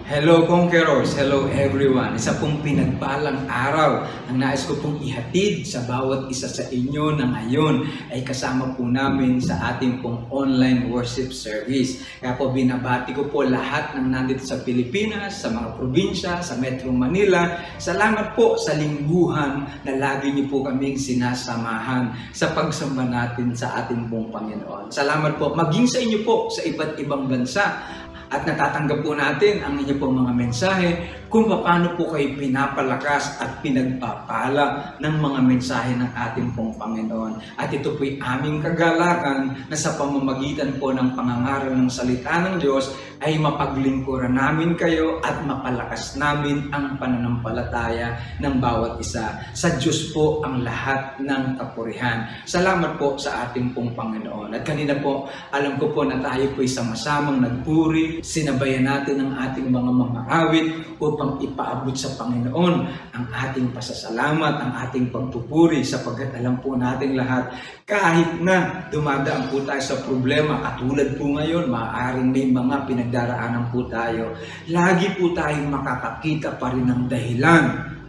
Hello Conquerors! Hello everyone! Isa pong pinagpalang araw ang nais ko pong ihatid sa bawat isa sa inyo na ngayon ay kasama po namin sa ating pong online worship service. Kaya po binabati ko po lahat ng nandito sa Pilipinas, sa mga probinsya, sa Metro Manila. Salamat po sa lingguhan na lagi niyo po kaming sinasamahan sa pagsamba natin sa ating pong Panginoon. Salamat po maging sa inyo po sa iba't ibang bansa. At natatanggap po natin ang inyo pong mga mensahe kung paano po kayo pinapalakas at pinagpapala ng mga mensahe ng ating pong Panginoon. At ito po'y aming kagalakan na sa pamamagitan po ng pangangaral ng salita ng Diyos ay mapaglingkuran namin kayo at mapalakas namin ang pananampalataya ng bawat isa. Sa Diyos po ang lahat ng kapurihan. Salamat po sa ating pong Panginoon. At kanina po, alam ko po na tayo po'y sama-samang nagpuri, sinabayan natin ang ating mga awit upang ipaabot sa Panginoon ang ating pasasalamat, ang ating pagpupuri sapagkat alam po natin lahat kahit na dumadaan po tayo sa problema katulad po ngayon, maaaring may mga pinagdaraanan po tayo, lagi po tayong makakakita pa rin ng dahilan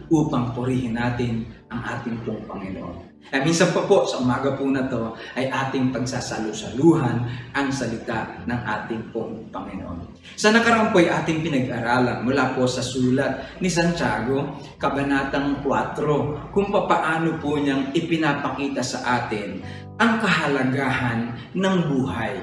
upang purihin natin ang ating pong Panginoon. Minsan pa po sa umaga po na to ay ating pagsasalu-saluhan ang salita ng ating pong Panginoon. Sa nakaraan po ay ating pinag-aralan mula po sa sulat ni Santiago, Kabanatang 4, kung papaano po niyang ipinapakita sa atin ang kahalagahan ng buhay.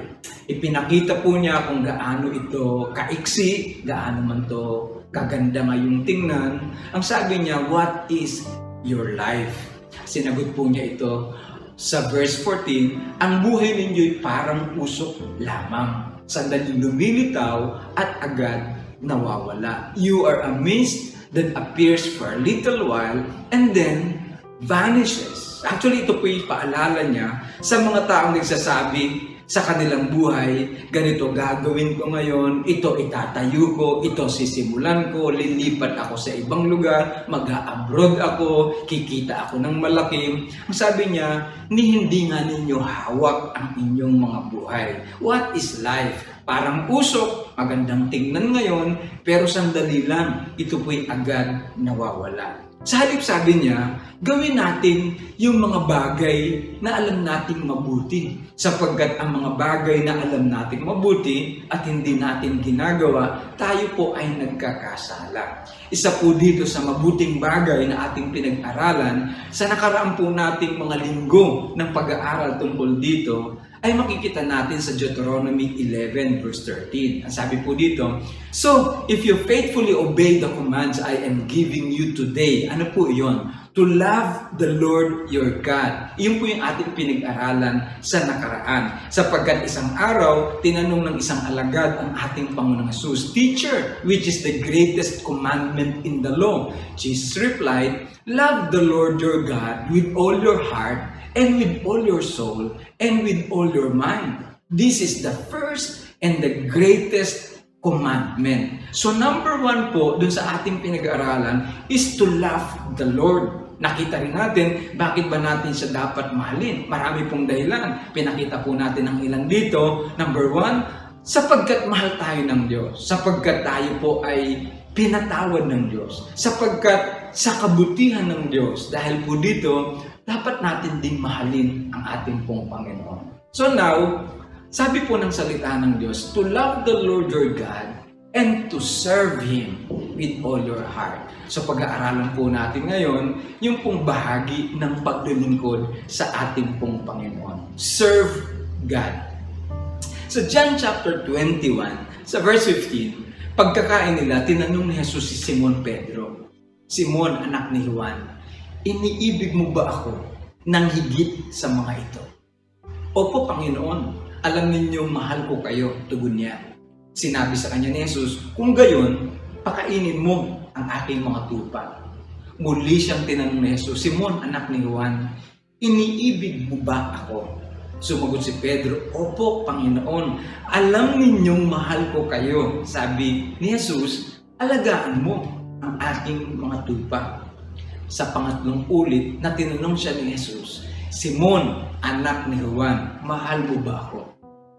Ipinakita po niya kung gaano ito kaiksi, gaano man to kaganda ngayong tingnan. Ang sabi niya, what is your life? Sinagot po niya ito sa verse 14, ang buhay ninyo'y parang usok lamang. Sandaling lumilitaw at agad nawawala. You are a mist that appears for a little while and then vanishes. Actually, ito po yung paalala niya sa mga taong nagsasabi sa kanilang buhay, ganito gagawin ko ngayon, ito itatayo ko, ito sisimulan ko, lilipat ako sa ibang lugar, mag-a-abroad ako, kikita ako ng malaki. Ang sabi niya, hindi nga ninyo hawak ang inyong mga buhay. What is life? Parang usok, magandang tingnan ngayon, pero sandali lang, ito po'y agad nawawala. Sa halip sabi niya, gawin natin yung mga bagay na alam nating mabuti. Sapagkat ang mga bagay na alam nating mabuti at hindi natin ginagawa, tayo po ay nagkakasala. Isa po dito sa mabuting bagay na ating pinag-aralan, sa nakaraan po nating mga linggo ng pag-aaral tungkol dito, ay makikita natin sa Deuteronomy 11 verse 13. Ang sabi po dito, so, if you faithfully obey the commands I am giving you today, ano po iyon? To love the Lord your God. Iyon po yung ating pinag-aralan sa nakaraan. Sapagkat isang araw, tinanong ng isang alagad ang ating Panginoong Jesus, Teacher, which is the greatest commandment in the law? Jesus replied, love the Lord your God with all your heart, and with all your soul, and with all your mind. This is the first and the greatest commandment. So number 1 po, dun sa ating pinag-aaralan, is to love the Lord. Nakita rin natin, bakit ba natin siya dapat mahalin? Marami pong dahilan. Pinakita po natin ang ilan dito. Number 1, sapagkat mahal tayo ng Diyos. Sapagkat tayo po ay pinatawad ng Diyos. Sapagkat sa kabutihan ng Diyos. Dahil po dito, dapat natin din mahalin ang ating pong Panginoon. So now, sabi po ng salita ng Diyos, to love the Lord your God and to serve Him with all your heart. So pag-aaralan po natin ngayon, yung pong bahagi ng paglilingkod sa ating pong Panginoon. Serve God. So John chapter 21, sa verse 15, pagkakain nila, tinanong ni Jesus si Simon Pedro, Simon, anak ni Juan, iniibig mo ba ako ng higit sa mga ito? Opo, Panginoon, alam ninyo mahal ko kayo, tugon niya. Sinabi sa kanya ni Jesus, kung gayon, pakainin mo ang aking mga tupa. Muli siyang tinanong ni Jesus, Simon, anak ni Juan, iniibig mo ba ako? Sumagot si Pedro, opo, Panginoon, alam ninyong mahal ko kayo. Sabi ni Jesus, alagaan mo ang aking mga tupa. Sa pangatlong ulit na tinanong siya ni Jesus, Simon, anak ni Juan, mahal mo ba ako?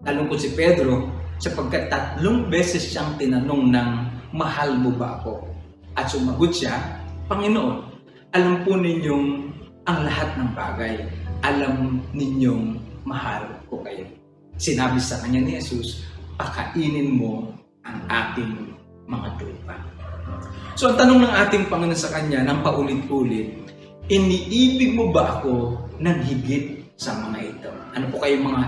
Nalungkot si Pedro sapagkat 3 beses siyang tinanong ng mahal mo ba ako? At sumagot siya, Panginoon, alam po ninyong ang lahat ng bagay. Alam ninyong mahal ko kayo. Sinabi sa kanya ni Jesus, pakainin mo ang ating mga tupa. So ang tanong ng ating Panginoon sa kanya ng paulit-ulit, iniibig mo ba ako ng higit sa mga ito? Ano po kayo mga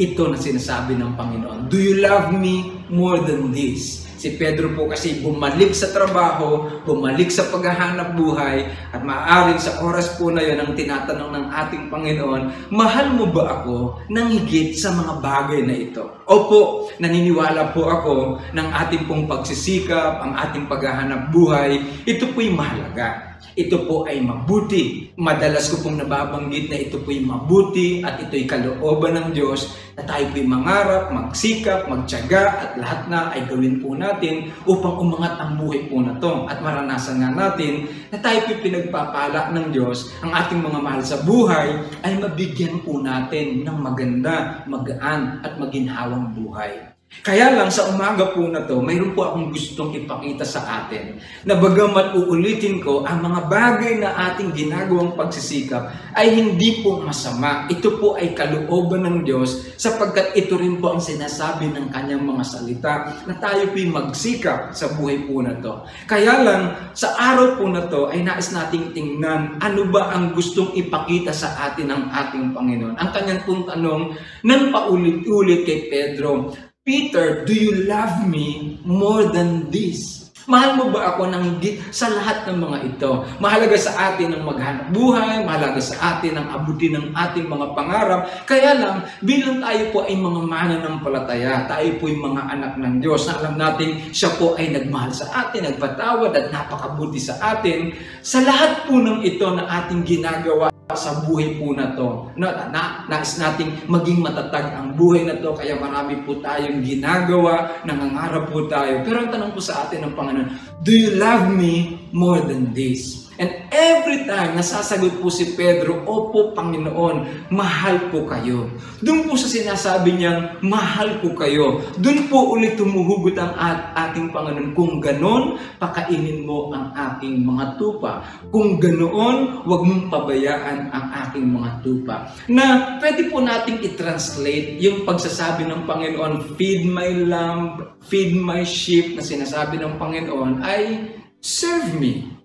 ito na sinasabi ng Panginoon? Do you love me more than this? Si Pedro po kasi bumalik sa trabaho, bumalik sa paghahanap buhay, at maaaring sa oras po na yun ang tinatanong ng ating Panginoon, mahal mo ba ako ng higit sa mga bagay na ito? Opo, naniniwala po ako ng ating pong pagsisikap, ang ating paghahanap buhay, ito po'y mahalaga. Ito po ay mabuti. Madalas ko pong nababanggit na ito po'y mabuti at ito'y kalooban ng Diyos na tayo po'y mangarap, magsikap, magtiyaga at lahat na ay gawin po natin upang umangat ang buhay po na to. At maranasan nga natin na tayo po'y pinagpapala ng Diyos, ang ating mga mahal sa buhay ay mabigyan po natin ng maganda, magaan at maginhawang buhay. Kaya lang sa umaga po na to, mayroon po akong gustong ipakita sa atin na bagamat uulitin ko, ang mga bagay na ating ginagawang pagsisikap ay hindi po masama. Ito po ay kalooban ng Diyos sapagkat ito rin po ang sinasabi ng kanyang mga salita na tayo po'y magsikap sa buhay po na to. Kaya lang sa araw po na to ay nais nating tingnan ano ba ang gustong ipakita sa atin ng ating Panginoon. Ang kanyang pong tanong ng paulit-ulit kay Pedro, Peter, do you love me more than this? Mahal mo ba ako ng higit sa lahat ng mga ito? Mahalaga sa atin ang maghanap buhay, mahalaga sa atin ang abutin ng ating mga pangarap. Kaya lang, bilang tayo po ay mga mananampalataya, tayo po ay mga anak ng Diyos na alam natin siya po ay nagmahal sa atin, nagpatawad at napakabuti sa atin. Sa lahat po ng ito na ating ginagawa sa buhay po na to, nais nating maging matatag ang buhay na to, kaya marami po tayong ginagawa, nangangarap po tayo. Pero ang tanong po sa atin ng Panginoon, do you love me more than this? And every time nasasagot po si Pedro, opo Panginoon, mahal po kayo. Doon po sa sinasabi niyang, mahal po kayo. Doon po ulit tumuhugot ang ating Panginoon. Kung ganon, pakainin mo ang aking mga tupa. Kung ganoon, huwag mong pabayaan ang aking mga tupa. Na pwede po nating i-translate yung pagsasabi ng Panginoon, feed my lamb, feed my sheep, na sinasabi ng Panginoon ay, serve me.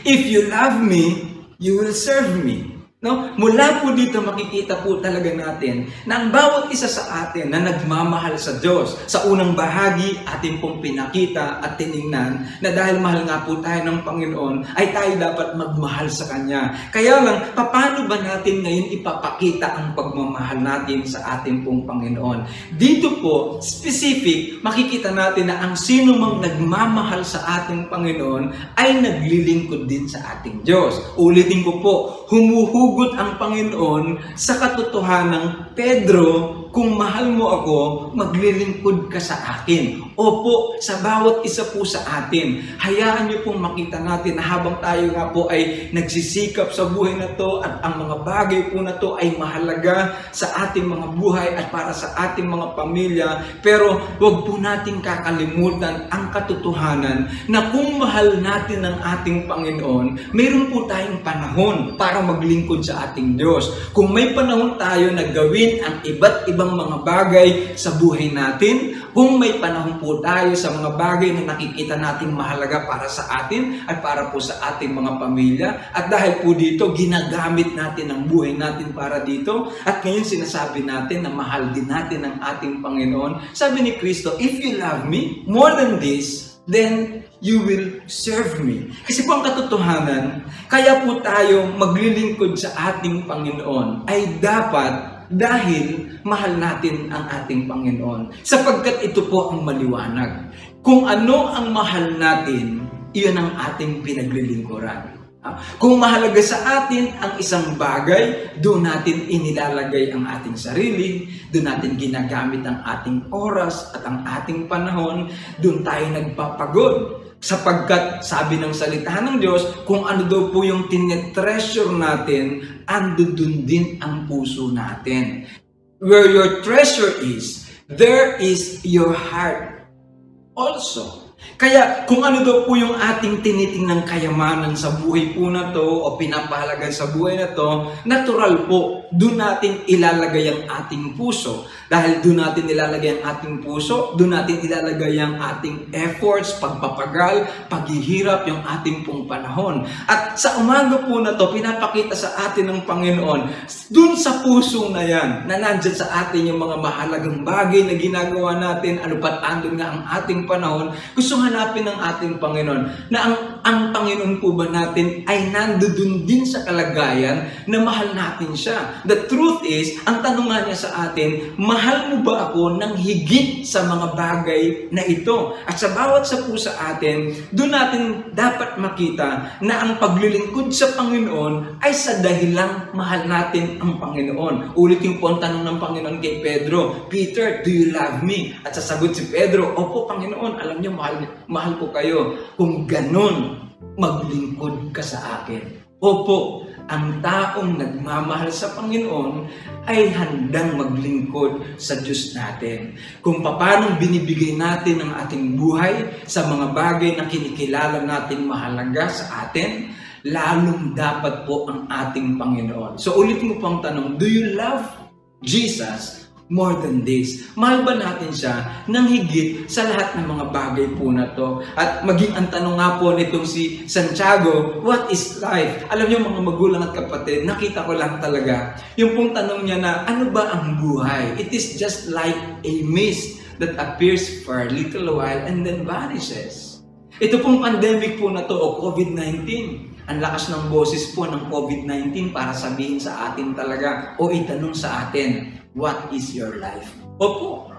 If you love me, you will serve me. No? Mula po dito makikita po talaga natin na ang bawat isa sa atin na nagmamahal sa Diyos, sa unang bahagi atin pong pinakita at tiningnan na dahil mahal nga po tayo ng Panginoon, ay tayo dapat magmahal sa Kanya. Kaya lang, paano ba natin ngayon ipapakita ang pagmamahal natin sa ating pong Panginoon? Dito po, specific, makikita natin na ang sino mang nagmamahal sa ating Panginoon ay naglilingkod din sa ating Diyos. Ulitin ko po, humuhugot ang Panginoon sa katotohanan, Pedro, kung mahal mo ako, maglilingkod ka sa akin. Opo, sa bawat isa po sa atin. Hayaan niyo pong makita natin na habang tayo nga po ay nagsisikap sa buhay na to at ang mga bagay po na to ay mahalaga sa ating mga buhay at para sa ating mga pamilya. Pero huwag po nating kakalimutan ang katotohanan na kung mahal natin ang ating Panginoon, mayroon po tayong panahon para maglingkod sa ating Diyos. Kung may panahon tayo na gawin ang iba't ibang mga bagay sa buhay natin, kung may panahon po tayo sa mga bagay na nakikita natin mahalaga para sa atin at para po sa ating mga pamilya, at dahil po dito, ginagamit natin ang buhay natin para dito, at ngayon sinasabi natin na mahal din natin ang ating Panginoon. Sabi ni Kristo, if you love me more than this, then you will serve me. Kasi po ang katotohanan, kaya po tayo maglilingkod sa ating Panginoon ay dapat dahil mahal natin ang ating Panginoon. Sapagkat ito po ang maliwanag. Kung ano ang mahal natin, iyon ang ating pinaglilingkuran. Kung mahalaga sa atin ang isang bagay, doon natin inilalagay ang ating sarili, doon natin ginagamit ang ating oras at ang ating panahon, doon tayo nagpapagod. Sapagkat sabi ng salita ng Diyos, kung ano daw po yung tinetreasure natin, ando dun din ang puso natin. Where your treasure is, there is your heart also. Kaya kung ano daw po yung ating tinitingnang kayamanan sa buhay po na to o pinapahalagan sa buhay na to, natural po, doon natin ilalagay ang ating puso. Dahil doon natin ilalagay ang ating puso, doon natin ilalagay ang ating efforts, pagpapagal, paghihirap, yung ating pong panahon. At sa umaga po na to, pinapakita sa atin ng Panginoon, doon sa puso na yan, na nandyan sa atin yung mga mahalagang bagay na ginagawa natin, ano pat andun nga ang ating panahon, gusto hanapin ng ating Panginoon na ang Panginoon po ba natin ay nandoon din sa kalagayan na mahal natin siya. The truth is, ang tanong nga niya sa atin, mahal mo ba ako ng higit sa mga bagay na ito? At sa bawat sa po sa atin, doon natin dapat makita na ang paglilingkod sa Panginoon ay sa dahilang mahal natin ang Panginoon. Ulitin po ang tanong ng Panginoon kay Pedro, Peter, do you love me? At sasagot si Pedro, opo Panginoon, alam niyo mahal ko kayo. Kung ganun, maglingkod ka sa akin. Opo, ang taong nagmamahal sa Panginoon ay handang maglingkod sa Diyos natin. Kung paano binibigay natin ang ating buhay sa mga bagay na kinikilala natin mahalaga sa atin, lalong dapat po ang ating Panginoon. So ulit mo pang tanong, do you love Jesus more than this? Mahal ba natin siya ng higit sa lahat ng mga bagay po na to? At maging ang tanong nga po nitong si Santiago, what is life? Alam niyo mga magulang at kapatid, nakita ko lang talaga yung pong tanong niya na ano ba ang buhay? It is just like a mist that appears for a little while and then vanishes. Ito pong pandemic po na to o COVID-19, ang lakas ng boses po ng COVID-19 para sabihin sa atin talaga o itanong sa atin, what is your life? Opo.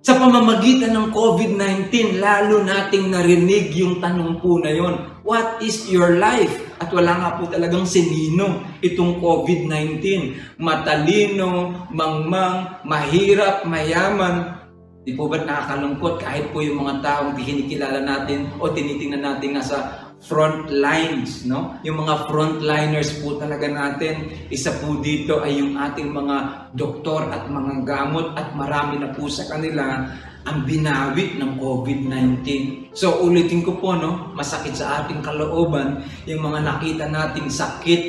Sa pamamagitan ng COVID-19, lalo nating narinig yung tanong po na yon, what is your life? At wala nga po talagang sinino itong COVID-19. Matalino, mangmang, mahirap, mayaman. Di po ba't nakakalungkot kahit po yung mga taong kinikilala natin o tinitingnan natin nga sa front lines, no? Yung mga frontliners po talaga natin, isa po dito ay yung ating mga doktor at mga gamot at marami na po sa kanila ang binawi ng COVID-19. So ulitin ko po, no? Masakit sa ating kalooban yung mga nakita nating sakit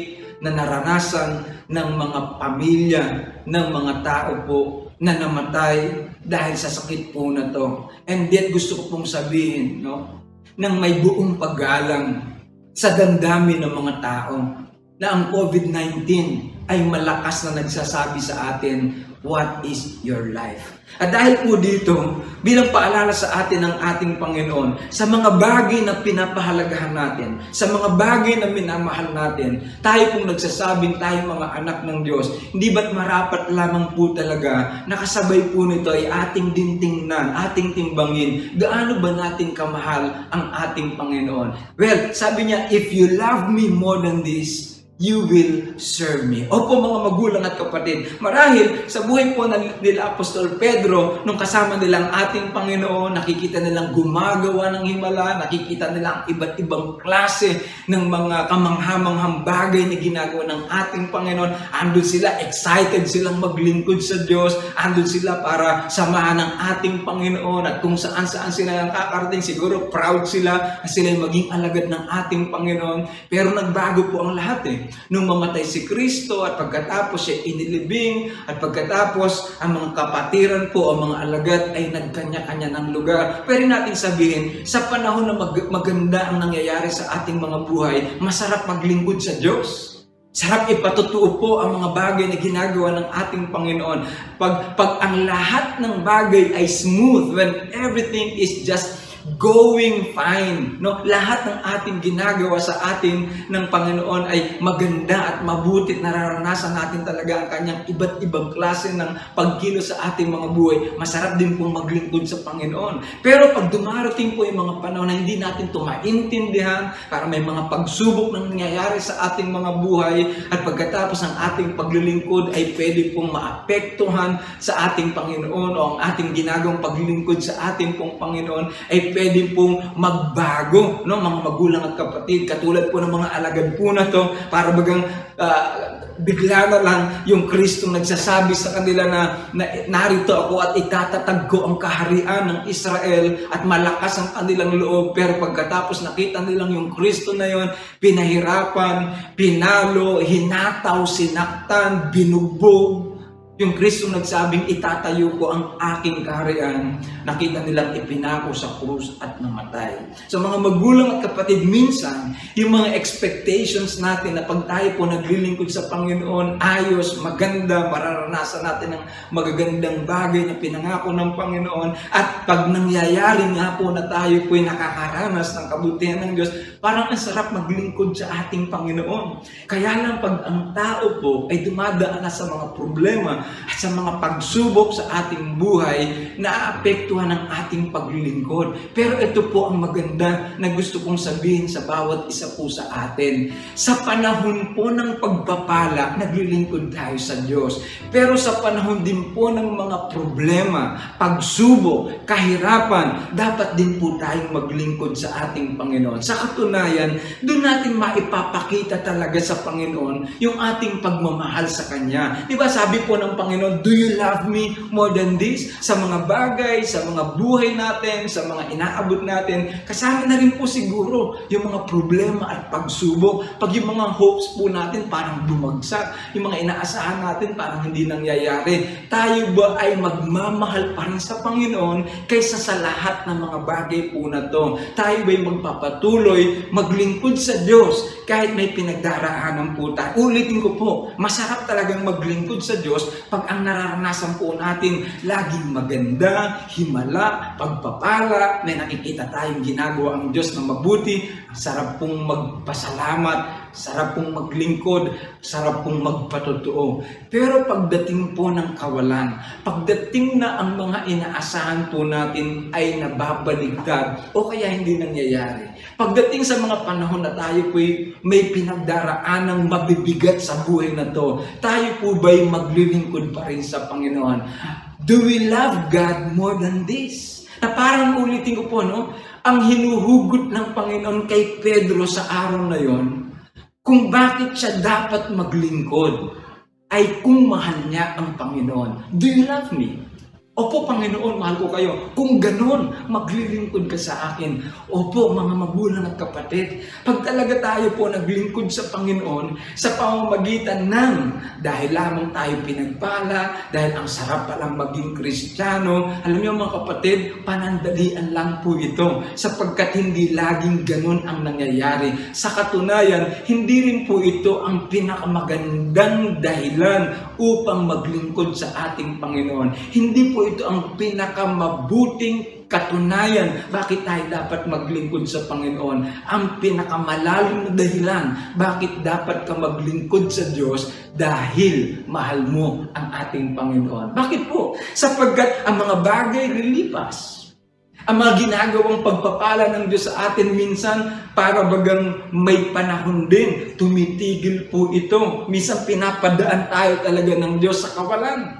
na naranasan ng mga pamilya, ng mga tao po na namatay dahil sa sakit po na to. And yet gusto ko pong sabihin, no? Nang may buong paggalang sa damdamin ng mga tao na ang COVID-19 ay malakas na nagsasabi sa atin, what is your life? At dahil po dito, bilang paalala sa atin ng ating Panginoon, sa mga bagay na pinapahalagahan natin, sa mga bagay na minamahal natin, tayo pong nagsasabing tayo mga anak ng Diyos, hindi ba't marapat lamang po talaga, nakasabay po nito ay ating dintingnan, ating timbangin, gaano ba natin kamahal ang ating Panginoon? Well, sabi niya, if you love me more than this, you will serve me. Opo mga magulang at kapatid, marahil sa buhay po nila Apostol Pedro, nung kasama nilang ating Panginoon, nakikita nilang gumagawa ng himala, nakikita nilang iba't ibang klase ng mga kamanghamanghang bagay na ginagawa ng ating Panginoon. Andun sila, excited silang maglingkod sa Diyos, andun sila para samahan ng ating Panginoon at kung saan-saan sila nakakarating, siguro proud sila na sila maging alagad ng ating Panginoon. Pero nagbago po ang lahat nung mamatay si Kristo at pagkatapos siya inilibing at pagkatapos ang mga kapatiran po o mga alagad ay nagkanya-kanya ng lugar. Pwede natin sabihin, sa panahon na maganda ang nangyayari sa ating mga buhay, masarap maglingkod sa Diyos. Sarap ipatutuo po ang mga bagay na ginagawa ng ating Panginoon. Pag ang lahat ng bagay ay smooth, when everything is just going fine, no? Lahat ng ating ginagawa sa atin ng Panginoon ay maganda at mabuti at nararanasan natin talaga ang kanyang iba't ibang klase ng pagkilos sa ating mga buhay. Masarap din pong maglingkod sa Panginoon. Pero pag dumarating po yung mga panahon na hindi natin ito maintindihan, para may mga pagsubok na nangyayari sa ating mga buhay at pagkatapos ng ating paglilingkod ay pwede pong maapektuhan sa ating Panginoon o ang ating ginagawang paglilingkod sa ating pong Panginoon ay pwede pong magbago, no? Mga magulang at kapatid, katulad po ng mga alagad po na to, para bagang bigla na lang yung Kristo nagsasabi sa kanila na narito ako at itatatag ko ang kaharian ng Israel at malakas ang kanilang loob. Pero pagkatapos nakita nilang yung Kristo na yon, pinahirapan, pinalo, hinataw, sinaktan, binugbog. Yung Kristo nagsabing itatayo ko ang aking kaharian, nakita nilang ipinako sa krus at namatay. So mga magulang at kapatid, minsan yung mga expectations natin na pag tayo po naglilingkod sa Panginoon, ayos, maganda, mararanasan natin ng magagandang bagay na pinangako ng Panginoon, at pag nangyayari nga po na tayo po ay nakakaranas ng kabutihan ng Diyos, parang ang sarap maglingkod sa ating Panginoon. Kaya lang pag ang tao po ay dumadaan na sa mga problema at sa mga pagsubok sa ating buhay, naaapektuhan ang ating paglilingkod. Pero ito po ang maganda na gusto kong sabihin sa bawat isa po sa atin. Sa panahon po ng pagpapala, naglilingkod tayo sa Diyos. Pero sa panahon din po ng mga problema, pagsubok, kahirapan, dapat din po tayong maglingkod sa ating Panginoon. Sa katunayan, doon natin maipapakita talaga sa Panginoon yung ating pagmamahal sa Kanya. Diba sabi po ng Panginoon, do you love me more than this? Sa mga bagay, sa mga buhay natin, sa mga inaabot natin, kasama na rin po siguro yung mga problema at pagsubok. Pag yung mga hopes po natin parang bumagsak, yung mga inaasahan natin parang hindi nangyayari, tayo ba ay magmamahal pa rin sa Panginoon kaysa sa lahat ng mga bagay po na to? Tayo ba ay magpapatuloy, maglingkod sa Diyos kahit may pinagdaraanan po tayo? Ulitin ko po, masarap talagang maglingkod sa Diyos pag ang nararanasan po natin laging maganda, himala, pagpapala, may nakikita tayong ginagawa ang Diyos na mabuti. Ang sarap pong magpasalamat, sarap pong maglingkod, sarap pong magpatotoo. Pero pagdating po ng kawalan, pagdating na ang mga inaasahan po natin ay nababaligtad o kaya hindi nangyayari, pagdating sa mga panahon na tayo po may pinagdaraanang mabibigat sa buhay na to, tayo po ba'y maglilingkod pa rin sa Panginoon? Do we love God more than this? Na parang ulitin ko po, no? Ang hinuhugot ng Panginoon kay Pedro sa araw na yon, kung bakit siya dapat maglingkod, ay kung mahal niya ang Panginoon. Do you love me? Opo, Panginoon, mahal ko kayo. Kung ganon, maglilingkod ka sa akin. Opo, mga magulang at kapatid, pag talaga tayo po naglingkod sa Panginoon, sa pamamagitan ng dahil lamang tayo pinagpala, dahil ang sarap palang maging Kristiyano, alam niyo mga kapatid, panandalian lang po ito, sapagkat hindi laging ganon ang nangyayari. Sa katunayan, hindi rin po ito ang pinakamagandang dahilan upang maglingkod sa ating Panginoon. Hindi po ito ang pinakamabuting katunayan bakit tayo dapat maglingkod sa Panginoon. Ang pinakamalalim na dahilan bakit dapat ka maglingkod sa Diyos, dahil mahal mo ang ating Panginoon. Bakit po? Sapagkat ang mga bagay lilipas. Ang mga ginagawang pagpapala ng Diyos sa atin minsan para bagang may panahon din, tumitigil po ito. Minsan pinapadaan tayo talaga ng Diyos sa kawalan.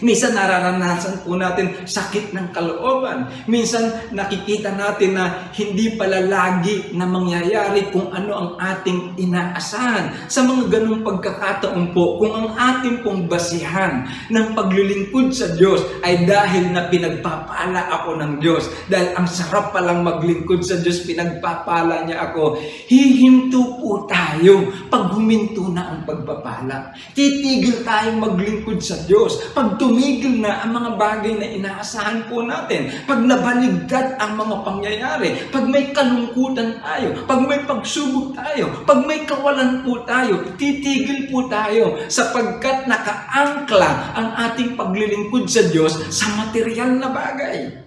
Minsan nararanasan po natin sakit ng kalooban. Minsan nakikita natin na hindi pala lagi na mangyayari kung ano ang ating inaasahan. Sa mga ganung pagkakataon po, kung ang ating pong basihan ng paglilingkod sa Diyos ay dahil na pinagpapala ako ng Diyos, dahil ang sarap palang maglingkod sa Diyos, pinagpapala niya ako, hihinto po tayo pag huminto na ang pagpapala. Titigil tayong maglingkod sa Diyos pag tumigil na ang mga bagay na inaasahan po natin, pag nabaligtad ang mga pangyayari, pag may kalungkutan tayo, pag may pagsubok tayo, pag may kawalan po tayo, titigil po tayo sapagkat nakaangkla ang ating paglilingkod sa Diyos sa material na bagay.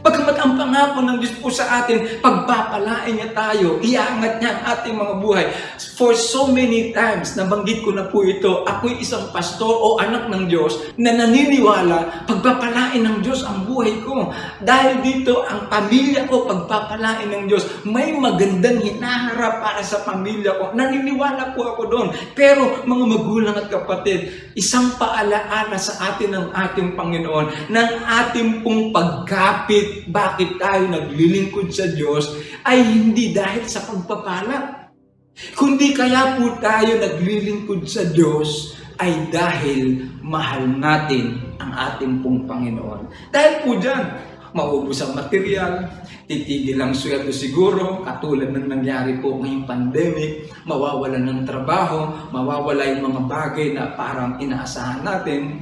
Pagkamat ang pangako ng Diyos po sa atin, pagpapalain niya tayo, iangat niya ang ating mga buhay. For so many times, nabanggit ko na po ito, ako'y isang pastor o anak ng Diyos na naniniwala, pagpapalain ng Diyos ang buhay ko. Dahil dito, ang pamilya ko, pagpapalain ng Diyos, may magandang hinaharap para sa pamilya ko. Naniniwala po ako doon. Pero mga magulang at kapatid, isang paalaala sa atin ng ating Panginoon, ng ating pong pagkapit, bakit tayo naglilingkod sa Diyos ay hindi dahil sa pagpapala. Kundi kaya po tayo naglilingkod sa Diyos ay dahil mahal natin ang ating pong Panginoon. Dahil po dyan, maubos ang material, titigil ang sweldo siguro, katulad ng nangyari po ngayong pandemic, mawawala ng trabaho, mawawala yung mga bagay na parang inaasahan natin.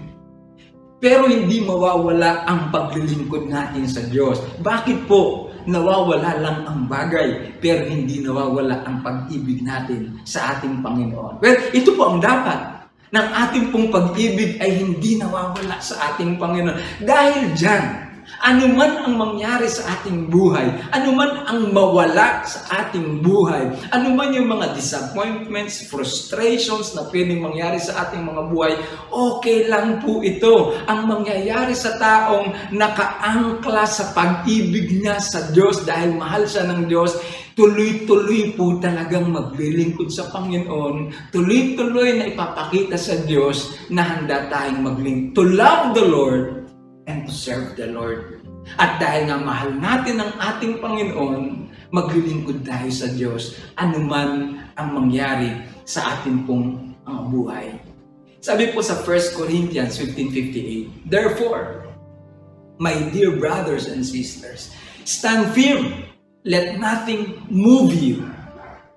Pero hindi mawawala ang paglilingkod natin sa Diyos. Bakit po? Nawawala lang ang bagay, pero hindi nawawala ang pag-ibig natin sa ating Panginoon. Well, ito po ang dapat, ng ating pong pag-ibig ay hindi nawawala sa ating Panginoon. Dahil dyan, anuman ang mangyari sa ating buhay, anuman ang mawala sa ating buhay, anuman yung mga disappointments, frustrations na pwedeng mangyari sa ating mga buhay, okay lang po ito. Ang mangyayari sa taong nakaangkla sa pag-ibig niya sa Diyos dahil mahal siya ng Diyos, tuloy-tuloy po talagang maglilingkod sa Panginoon, tuloy-tuloy na ipapakita sa Diyos na handa tayong maglingkod. To love the Lord and to serve the Lord. At dahil nga mahal natin ang ating Panginoon, maglilingkod tayo sa Diyos anuman ang mangyari sa ating pong buhay. Sabi po sa 1 Corinthians 15:58, therefore, my dear brothers and sisters, stand firm, let nothing move you.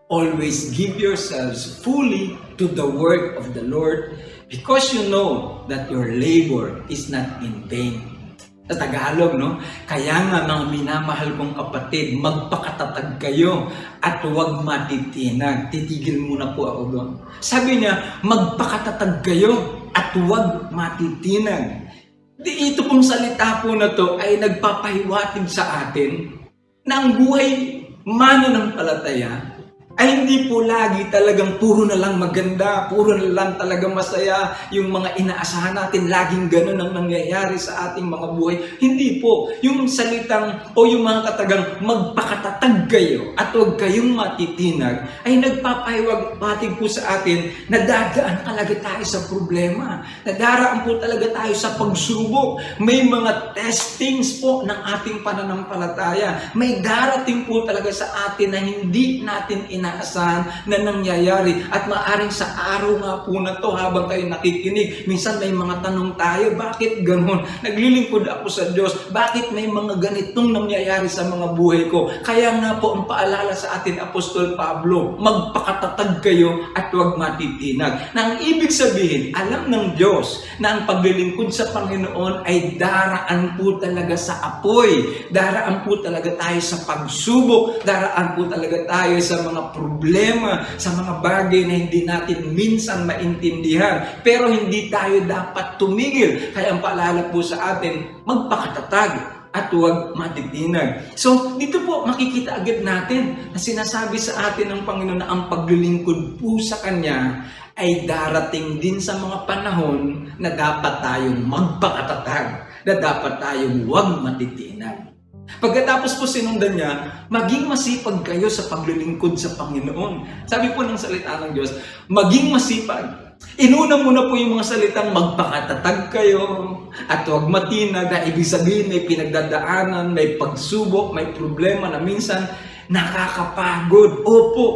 Always give yourselves fully to the work of the Lord, because you know that your labor is not in vain. Sa Tagalog, no? Kaya nga mga minamahal kong kapatid, magpakatatag kayo at huwag matitinag. Titigil muna po ako doon. Sabi niya, magpakatatag kayo at huwag matitinag. Ito pong salita po na to ay nagpapahiwatig sa atin na ang buhay mananampalataya ay hindi po lagi talagang puro na lang maganda, puro na lang talagang masaya, yung mga inaasahan natin, laging ganun ang nangyayari sa ating mga buhay. Hindi po. Yung salitang o yung mga katagang magpakatatag kayo at huwag kayong matitinag ay nagpapahiwatig po sa atin na dadaan talaga tayo sa problema. Nadaraan po talaga tayo sa pagsubok. May mga testings po ng ating pananampalataya. May darating po talaga sa atin na hindi natin inaasahan na nangyayari. At maaring sa araw nga po na to habang kayo nakikinig, minsan may mga tanong tayo, bakit ganun? Naglilingkod ako sa Diyos, bakit may mga ganitong nangyayari sa mga buhay ko? Kaya nga po ang paalala sa atin, Apostol Pablo, magpakatatag kayo at huwag matitinag. Na ang ibig sabihin, alam ng Diyos na ang paglilingkod sa Panginoon ay daraan po talaga sa apoy, daraan po talaga tayo sa pagsubok, daraan po talaga tayo sa mga problema, sa mga bagay na hindi natin minsan maintindihan. Pero hindi tayo dapat tumigil. Kaya ang paalala po sa atin, magpakatatag at huwag matitinag. So, dito po makikita agad natin na sinasabi sa atin ng Panginoon na ang paglilingkod po sa Kanya ay darating din sa mga panahon na dapat tayong magpakatatag, na dapat tayong huwag matitinag. Pagkatapos po sinundan niya, maging masipag kayo sa paglilingkod sa Panginoon. Sabi po ng salita ng Diyos, maging masipag. Inuna muna po yung mga salitang magpakatatag kayo at huwag matinag, na ibig sabihin may pinagdadaanan, may pagsubok, may problema na minsan nakakapagod. Opo,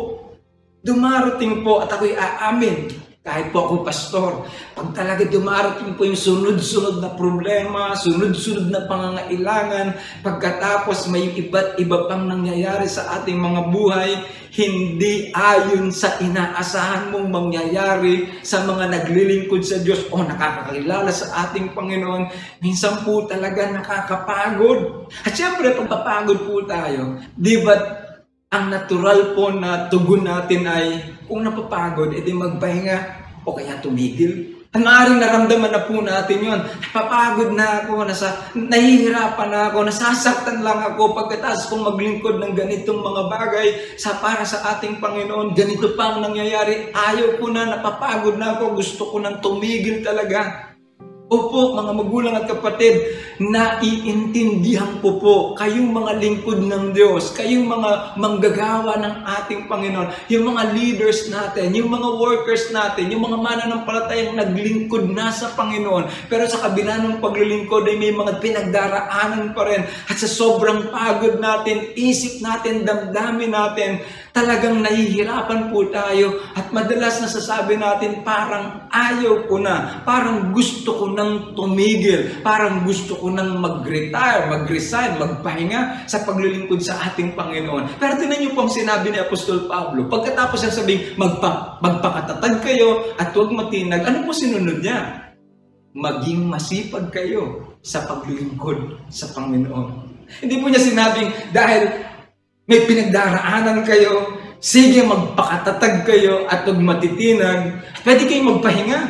dumarating po at ako'y aamin. Kahit po ako pastor, pag talaga dumarating po yung sunod-sunod na problema, sunod-sunod na pangangailangan, pagkatapos may iba't iba pang nangyayari sa ating mga buhay, hindi ayon sa inaasahan mong mangyayari sa mga naglilingkod sa Diyos o nakakakilala sa ating Panginoon, minsan po talaga nakakapagod. At syempre, pagpapagod po tayo, di ba ang natural po na tugon natin ay kung napapagod, edi magpahinga o kaya tumigil. At maaaring naramdaman na po natin yun. Napapagod na ako, nahihirapan na ako, nasasaktan lang ako pagkatapos kong maglingkod ng ganitong mga bagay para sa ating Panginoon. Ganito pa ang nangyayari. Ayaw ko na, napapagod na ako, gusto ko nang tumigil talaga. Opo, mga magulang at kapatid, naiintindihan ko po kayong mga lingkod ng Diyos, kayong mga manggagawa ng ating Panginoon, yung mga leaders natin, yung mga workers natin, yung mga mananampalatayang naglingkod na sa Panginoon. Pero sa kabila ng paglilingkod ay may mga pinagdaraanan pa rin. At sa sobrang pagod natin, isip natin, damdamin natin, talagang nahihirapan po tayo at madalas nasasabi natin parang ayaw ko na, parang gusto ko nang tumigil, parang gusto ko nang mag-retire, mag-resign, magpahinga sa paglilingkod sa ating Panginoon. Pero tinan niyo po ang sinabi ni Apostol Pablo. Pagkatapos niya sabing magpakatatag kayo at huwag matinag, ano po sinunod niya? Maging masipag kayo sa paglilingkod sa Panginoon. Hindi po niya sinabing dahil may pinagdaraanan kayo, sige magpakatatag kayo at huwag matitinag, pwede kayong magpahinga.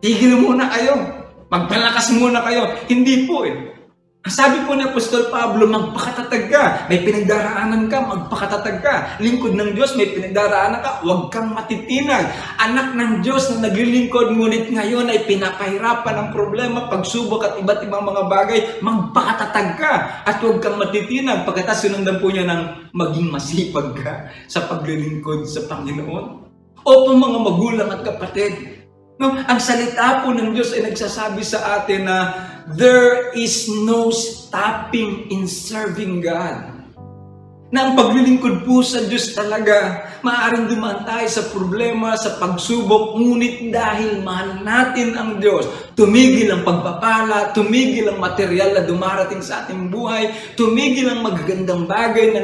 Tigil muna kayo. Magpalakas muna kayo. Hindi po eh. Sabi po ni Apostol Pablo, magpakatatag ka. May pinagdaraanan ka, magpakatatag ka. Lingkod ng Diyos, may pinagdaraanan ka, huwag kang matitinag. Anak ng Diyos na naglilingkod, ngunit ngayon ay pinapahirapan ng problema, pagsubok at iba't ibang mga bagay, magpakatatag ka at huwag kang matitinag. Pagkatapos sinundan po niya ng maging masipag ka sa paglilingkod sa Panginoon. Opo mga magulang at kapatid, no, ang salita po ng Diyos ay nagsasabi sa atin na there is no stopping in serving God. Na ang paglilingkod po sa Diyos talaga, maaaring dumaan tayo sa problema, sa pagsubok, ngunit dahil mahal natin ang Diyos, tumigil ang pagpapala, tumigil ang material na dumarating sa ating buhay, tumigil ang magagandang bagay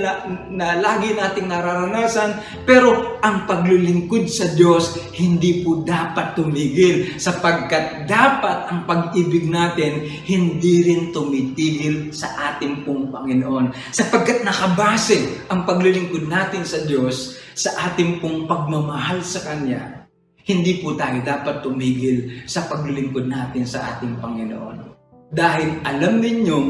na lagi nating nararanasan, pero ang paglilingkod sa Diyos, hindi po dapat tumigil, sapagkat dapat ang pag-ibig natin, hindi rin tumitigil sa ating pong Panginoon. Sapagkat nakabase ang paglilingkod natin sa Diyos sa ating pong pagmamahal sa Kanya, hindi po tayo dapat tumigil sa paglilingkod natin sa ating Panginoon. Dahil alam ninyong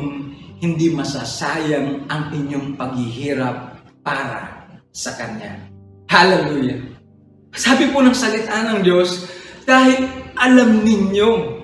hindi masasayang ang inyong paghihirap para sa Kanya. Hallelujah! Sabi po ng salita ng Diyos, dahil alam ninyo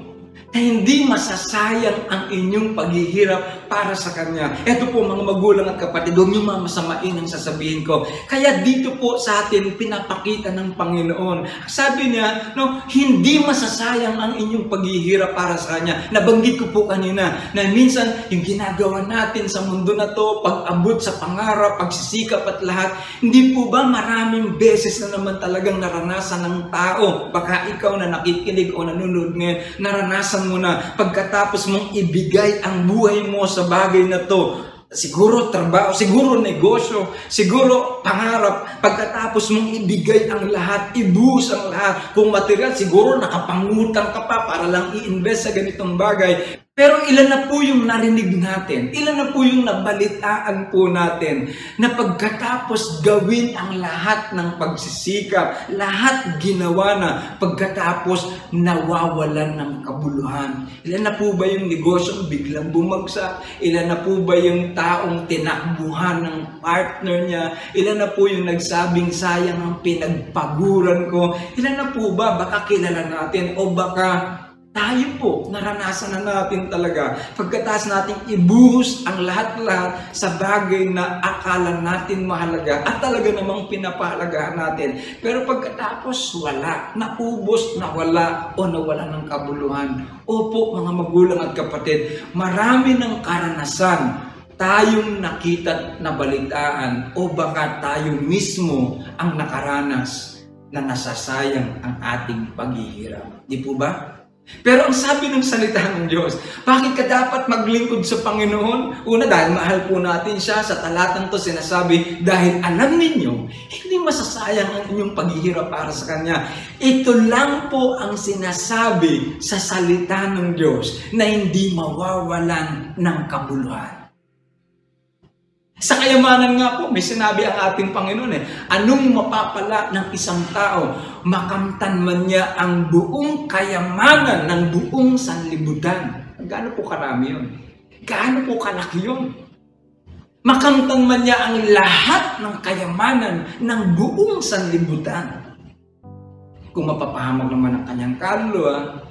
na hindi masasayang ang inyong paghihirap para sa Kanya. Ito po mga magulang at kapatid, huwag niyo mamasamain ang sasabihin ko. Kaya dito po sa atin pinapakita ng Panginoon. Sabi niya, no, hindi masasayang ang inyong paghihirap para sa Kanya. Nabanggit ko po kanina na minsan yung ginagawa natin sa mundo na to, pag-abot sa pangarap, pagsisikap at lahat, hindi po ba maraming beses na naman talagang naranasan ng tao? Baka ikaw na nakikinig o nanonood ngayon, naranasan mo na pagkatapos mong ibigay ang buhay mo sa bagay na to, siguro trabaho, siguro negosyo, siguro pangarap, pagkatapos mong ibigay ang lahat, ibuhos ang lahat, kung material, siguro nakapangutang ka pa para lang i-invest sa ganitong bagay. Pero ilan na po yung narinig natin, ilan na po yung nabalitaan po natin na pagkatapos gawin ang lahat ng pagsisikap, lahat ginawa na, pagkatapos nawawalan ng kabuluhan. Ilan na po ba yung negosyong biglang bumagsak? Ilan na po ba yung taong tinakbuhan ng partner niya? Ilan na po yung nagsabing sayang ang pinagpaguran ko? Ilan na po ba? Baka kilala natin o baka tayo po, naranasan na natin talaga. Pagkatapos natin ibuhos ang lahat-lahat sa bagay na akala natin mahalaga at talaga namang pinapahalagahan natin. Pero pagkatapos wala, naubos, nawala o nawala ng kabuluhan. Opo mga magulang at kapatid, marami ng karanasan tayong nakita na balitaan o baka tayo mismo ang nakaranas na nasasayang ang ating paghihirap. Di po ba? Pero ang sabi ng salita ng Diyos, bakit ka dapat maglingkod sa Panginoon? Una, dahil mahal po natin siya. Sa talatang to sinasabi, dahil alam ninyo, hindi masasayang ang inyong paghihirap para sa Kanya. Ito lang po ang sinasabi sa salita ng Diyos na hindi mawawalan ng kabuluhan. Sa kayamanan nga po, may sinabi ang ating Panginoon anong mapapala ng isang tao? Makamtan man niya ang buong kayamanan ng buong sanlibutan. Gaano po karami yun? Gaano po kalaki yun? Makamtan man niya ang lahat ng kayamanan ng buong sanlibutan. Kung mapapahamak naman ang kanyang kaluluwa,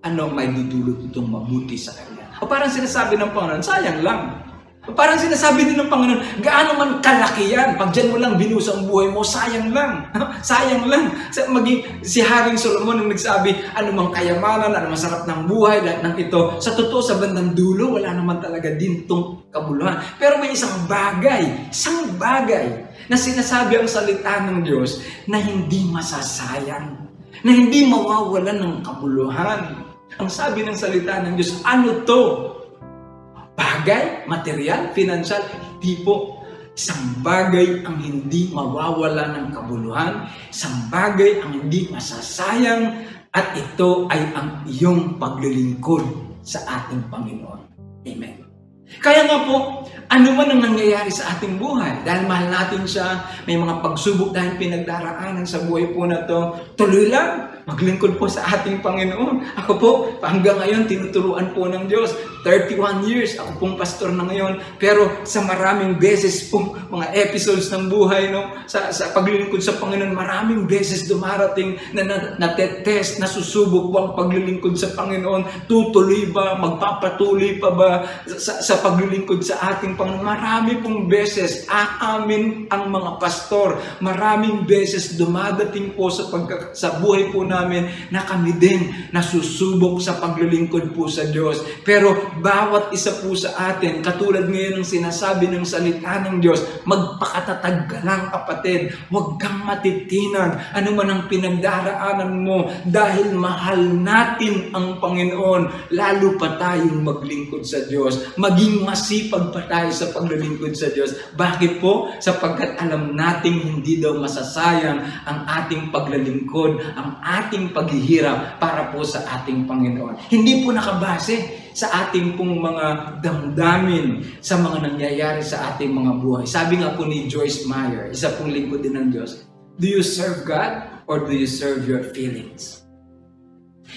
ano may dudulot itong mabuti sa kanya? O parang sinasabi ng Panginoon, sayang lang. Parang sinasabi din ng Panginoon, gaano man kalaki yan, pag dyan mo lang binusa ang buhay mo, sayang lang. Sayang lang. Si Haring Solomon ang nagsabi, anumang kayamanan, anumang sarap ng buhay, lahat ng ito. Sa totoo, sa bandang dulo, wala naman talaga din itong kabuluhan. Pero may isang bagay na sinasabi ang salita ng Diyos na hindi masasayang, na hindi mawawalan ng kabuluhan. Ang sabi ng salita ng Diyos, ano to? Bagay, material, financial? Hindi po. Isang bagay ang hindi mawawala ng kabuluhan, isang bagay ang hindi masasayang, at ito ay ang iyong paglilingkod sa ating Panginoon. Amen. Kaya nga po, ano man ang nangyayari sa ating buhay, dahil mahal natin siya, may mga pagsubok dahil pinagdaraanan sa buhay po na to, tuloy lang, maglingkod po sa ating Panginoon. Ako po, hanggang ngayon, tinuturuan po ng Diyos. 31 years, ako pong pastor na ngayon. Pero sa maraming beses pong mga episodes ng buhay, no, sa paglilingkod sa Panginoon, maraming beses dumarating na natetest, nasusubok po ang paglilingkod sa Panginoon. Tutuloy ba? Magpapatuloy pa ba sa paglilingkod sa ating Panginoon? Marami pong beses, aamin ang mga pastor. Maraming beses dumadating po sa buhay po namin na kami din nasusubok sa paglilingkod po sa Diyos. Pero bawat isa po sa atin, katulad ngayon ng sinasabi ng salita ng Diyos, magpakatatag ka lang, kapatid. Huwag kang matitinan. Ano man ang pinagdaraanan mo, dahil mahal natin ang Panginoon, lalo pa tayong maglingkod sa Diyos. Maging masipag pa tayo sa paglilingkod sa Diyos. Bakit po? Sapagkat alam nating hindi daw masasayang ang ating paglilingkod, ang ating paghihirap para po sa ating Panginoon. Hindi po nakabase sa ating pong mga damdamin, sa mga nangyayari sa ating mga buhay. Sabi nga po ni Joyce Meyer, isa pong lingkod din ng Diyos, do you serve God or do you serve your feelings?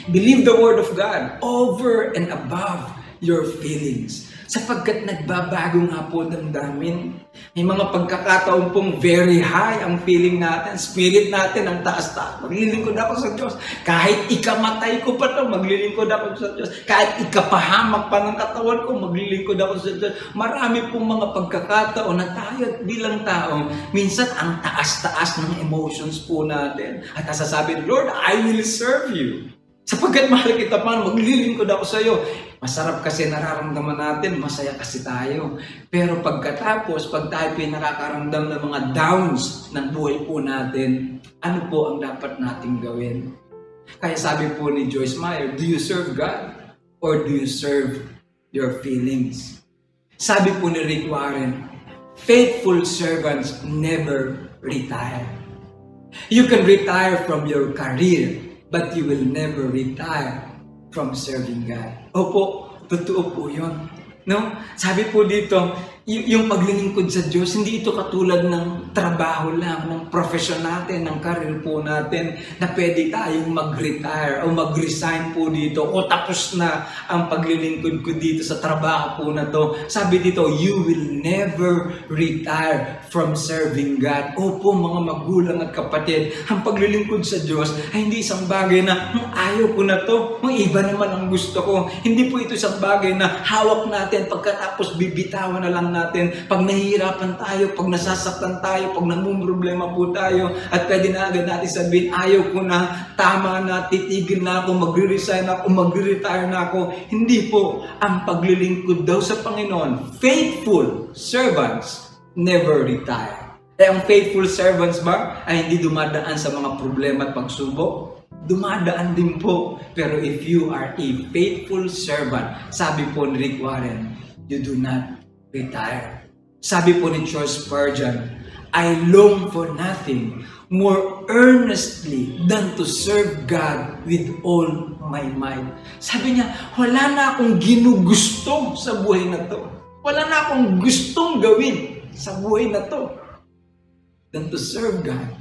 Believe the Word of God over and above your feelings. Sapagkat nagbabago nga po damdamin. May mga pagkakataon pong very high ang feeling natin, spirit natin ang taas-taas. Maglilingkod ako sa Diyos. Kahit ikamatay ko pa ito, maglilingkod ako sa Diyos. Kahit ikapahamak pa ng katawan ko, maglilingkod ako sa Diyos. Marami pong mga pagkakataon na tayo bilang tao, minsan ang taas-taas ng emotions po natin. At sasabi, Lord, I will serve you. Sapagkat mahal kita pa, maglilingkod ako sa iyo. Masarap kasi nararamdaman natin, masaya kasi tayo. Pero pagkatapos, pag tayo pinakakaramdam ng mga downs ng buhay po natin, ano po ang dapat nating gawin? Kaya sabi po ni Joyce Meyer, do you serve God or do you serve your feelings? Sabi po ni Rick Warren, faithful servants never retire. You can retire from your career, but you will never retire from serving God. Opo, totoo po yun. No? Sabi po dito, yung paglilingkod sa Diyos, hindi ito katulad ng trabaho lang, ng profession natin, ng career po natin, na pwede tayong mag-retire o mag-resign po dito o tapos na ang paglilingkod ko dito sa trabaho po na to. Sabi dito, you will never retire from serving God. Opo, mga magulang at kapatid, ang paglilingkod sa Diyos ay hindi isang bagay na ayaw ko na to, iba naman ang gusto ko. Hindi po ito isang bagay na hawak natin pagkatapos bibitawan na lang natin. Pag nahihirapan tayo, pag nasasaktan tayo, pag namumroblema po tayo, at pwede na agad natin sabihin, ayaw ko na, tama na, titigil na ako, magre-resign ako, magre-retire na ako. Hindi po. Ang paglilingkod daw sa Panginoon, faithful servants never retire. Ang faithful servants ba ay hindi dumadaan sa mga problema at pagsubok? Dumadaan din po. Pero if you are a faithful servant, sabi po ni Rick Warren, you do not retire. Sabi po ni Charles Spurgeon, I long for nothing more earnestly than to serve God with all my might. Sabi niya, wala na akong ginugusto sa buhay na to. Wala na akong gustong gawin sa buhay na to than to serve God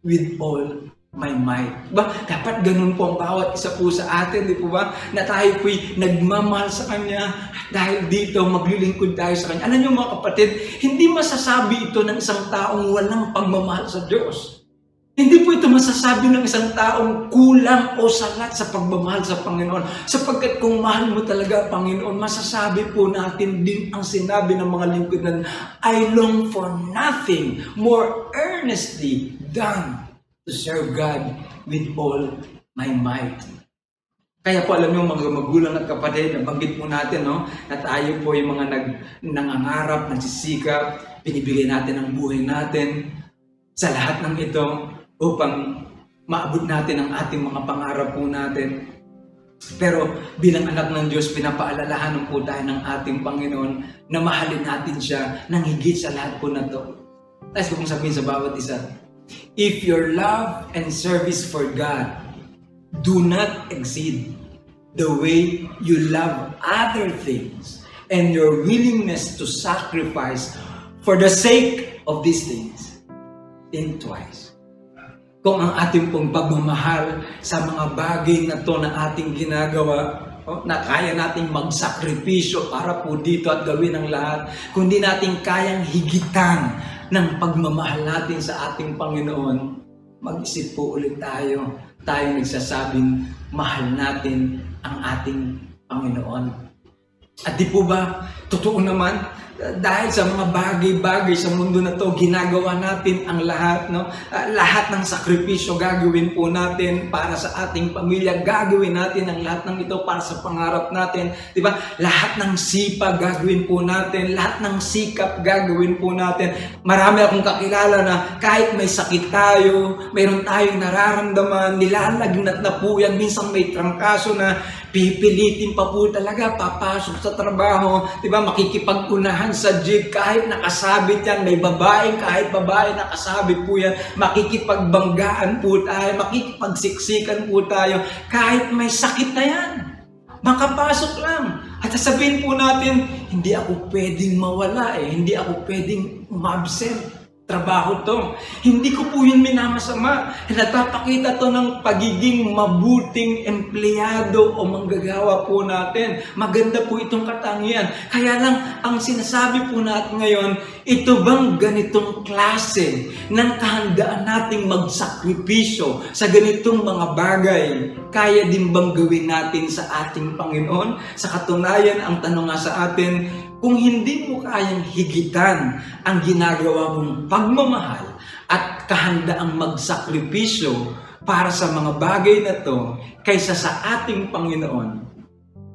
with all my might. Ba, dapat ganun po ang bawat isa po sa atin, di po ba? Na tayo po'y nagmamahal sa Kanya, dahil dito maglilingkod tayo sa Kanya. Alam niyo mga kapatid, hindi masasabi ito ng isang taong walang pagmamahal sa Diyos. Hindi po ito masasabi ng isang taong kulang o salat sa pagmamahal sa Panginoon. Sapagkat kung mahal mo talaga Panginoon, masasabi po natin din ang sinabi ng mga lingkod na, I long for nothing more earnestly than to serve God with all my might. Kaya po alam niyo mga magulang at kapatid, nabanggit po natin no, na tayo po yung mga nangangarap, nagsisikap, binibigay natin ang buhay natin sa lahat ng ito upang maabot natin ang ating mga pangarap po natin. Pero bilang anak ng Diyos, pinapaalalahanan po tayo ng ating Panginoon na mahalin natin siya ng higit sa lahat po na ito. Tapos ko pong sabihin sa bawat isa, if your love and service for God do not exceed the way you love other things and your willingness to sacrifice for the sake of these things, think twice. Kung ang ating pong pagmamahal sa mga bagay na to na ating ginagawa, na kaya nating magsakripisyo para po dito at gawin ang lahat, kung di natin kayang higitan ng pagmamahal natin sa ating Panginoon, mag-isip po ulit tayo nagsasabing mahal natin ang ating Panginoon. At di po ba, totoo naman, dahil sa mga bagay-bagay sa mundo na to, ginagawa natin ang lahat, no? Lahat ng sakripisyo gagawin po natin para sa ating pamilya, gagawin natin ang lahat ng ito para sa pangarap natin, di ba? Lahat ng sipag gagawin po natin, lahat ng sikap gagawin po natin. Marami akong kakilala na kahit may sakit tayo, mayroon tayong nararamdaman, nilalagnat na po yan, minsan may trangkaso na, pipilitin pa po talaga, papasok sa trabaho, di ba, makikipag-unahan sa jeep, kahit nakasabit yan, may babaeng, kahit babae nakasabit po yan, makikipagbanggaan po tayo, makikipagsiksikan po tayo, kahit may sakit na yan, makapasok lang. At sasabihin po natin, hindi ako pwedeng mawala hindi ako pwedeng umabsent. Trabaho to. Hindi ko po yun minamasama. Natapakita to ng pagiging mabuting empleyado o manggagawa po natin. Maganda po itong katangian. Kaya lang, ang sinasabi po natin ngayon, ito bang ganitong klase ng kahandaan nating magsakripisyo sa ganitong mga bagay? Kaya din bang gawin natin sa ating Panginoon? Sa katunayan, ang tanong nga sa atin, kung hindi mo kayang higitan ang ginagawa mong pagmamahal at kahandaang magsakripisyo para sa mga bagay na to kaysa sa ating Panginoon,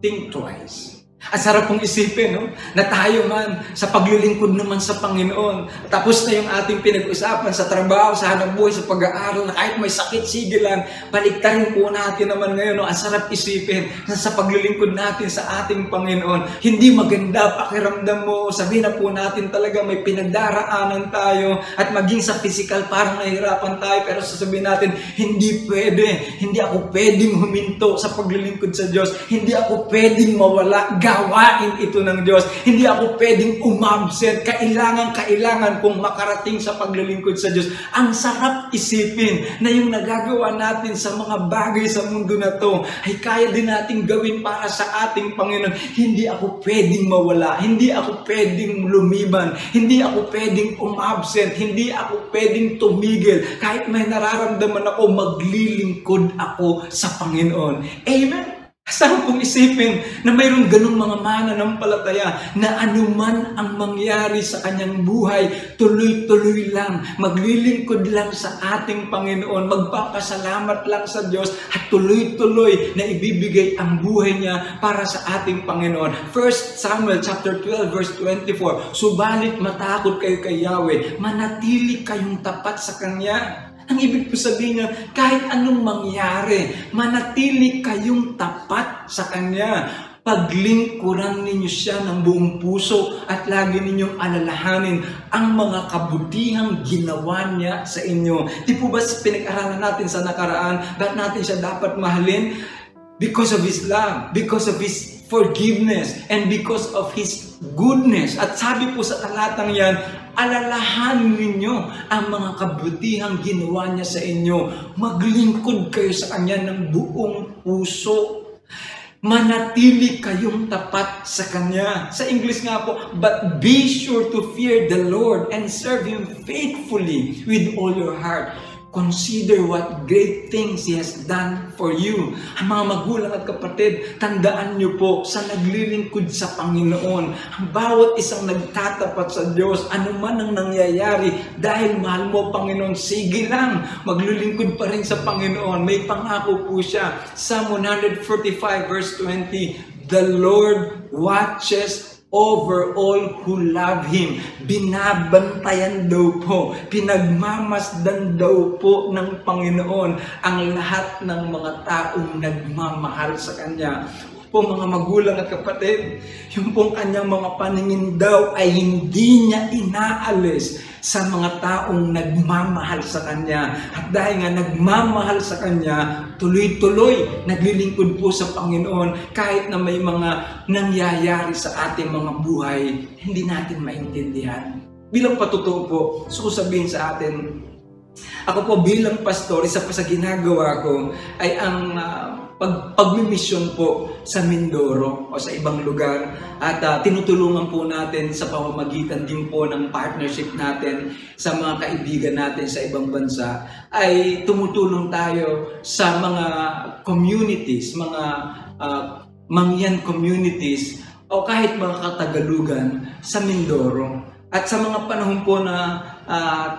think twice. Ang sarap pong isipin, no? Na tayo man sa paglilingkod naman sa Panginoon. Tapos na yung ating pinag-usapan sa trabaho, sa hanapbuhay, sa pag-aaral, na kahit may sakit, sige lang, baliktarin po natin naman ngayon. No? Ang sarap isipin na sa paglilingkod natin sa ating Panginoon, hindi maganda pakiramdam mo, sabihin na po natin talaga may pinagdaraanan tayo at maging sa physical parang nahihirapan tayo, pero sasabihin natin, hindi pwede, hindi ako pwedeng huminto sa paglilingkod sa Diyos, hindi ako pwedeng mawala, gawain ito ng Diyos. Hindi ako pwedeng umabsent. Kailangan kong makarating sa paglilingkod sa Diyos. Ang sarap isipin na yung nagagawa natin sa mga bagay sa mundo na to ay kaya din nating gawin para sa ating Panginoon. Hindi ako pwedeng mawala. Hindi ako pwedeng lumiban. Hindi ako pwedeng umabsent. Hindi ako pwedeng tumigil. Kahit may nararamdaman ako, maglilingkod ako sa Panginoon. Amen? Sarap pong isipin na mayroon ganung mga mananampalataya na anuman ang mangyari sa kanyang buhay, tuloy-tuloy lang, maglilingkod lang sa ating Panginoon, magpapasalamat lang sa Diyos at tuloy-tuloy na ibibigay ang buhay niya para sa ating Panginoon. 1 Samuel chapter 12 verse 24, subalit matakot kayo kay Yahweh, manatili kayong tapat sa Kanya. Ang ibig po sabihin niya, kahit anong mangyari, manatili kayong tapat sa Kanya. Paglingkuran ninyo siya ng buong puso at lagi ninyong alalahanin ang mga kabutihang ginawa niya sa inyo. Di po ba pinag-aralan natin sa nakaraan, ba't natin siya dapat mahalin? Because of His love, because of His forgiveness, and because of His goodness. At sabi po sa talatang yan, alalahanin ninyo ang mga kabutihang ginawa niya sa inyo. Maglingkod kayo sa Kanya ng buong puso. Manatili kayong tapat sa Kanya. Sa English nga po, but be sure to fear the Lord and serve Him faithfully with all your heart. Consider what great things He has done for you. Ang mga magulang at kapatid, tandaan niyo po sa naglilingkod sa Panginoon, ang bawat isang nagtatapat sa Diyos, ano man ang nangyayari, dahil mahal mo Panginoon, sige lang, maglilingkod pa rin sa Panginoon. May pangako po siya. Psalm 145 verse 20, the Lord watches over all who love Him. Binabantayan daw po, pinagmamasdan daw po ng Panginoon ang lahat ng mga taong nagmamahal sa Kanya. Po mga magulang at kapatid, yung pong kanyang mga paningin daw ay hindi niya inaalis sa mga taong nagmamahal sa Kanya. At dahil nga nagmamahal sa Kanya, tuloy-tuloy naglilingkod po sa Panginoon kahit na may mga nangyayari sa ating mga buhay, hindi natin maintindihan. Bilang patotoo po, sabihin sa atin, ako po bilang pastor, isa pa sa ginagawa ko ay ang pagmimisyon po sa Mindoro o sa ibang lugar, at tinutulungan po natin sa pamamagitan din po ng partnership natin sa mga kaibigan natin sa ibang bansa, ay tumutulong tayo sa mga communities, mga mangyan communities o kahit mga katagalugan sa Mindoro. At sa mga panahon po na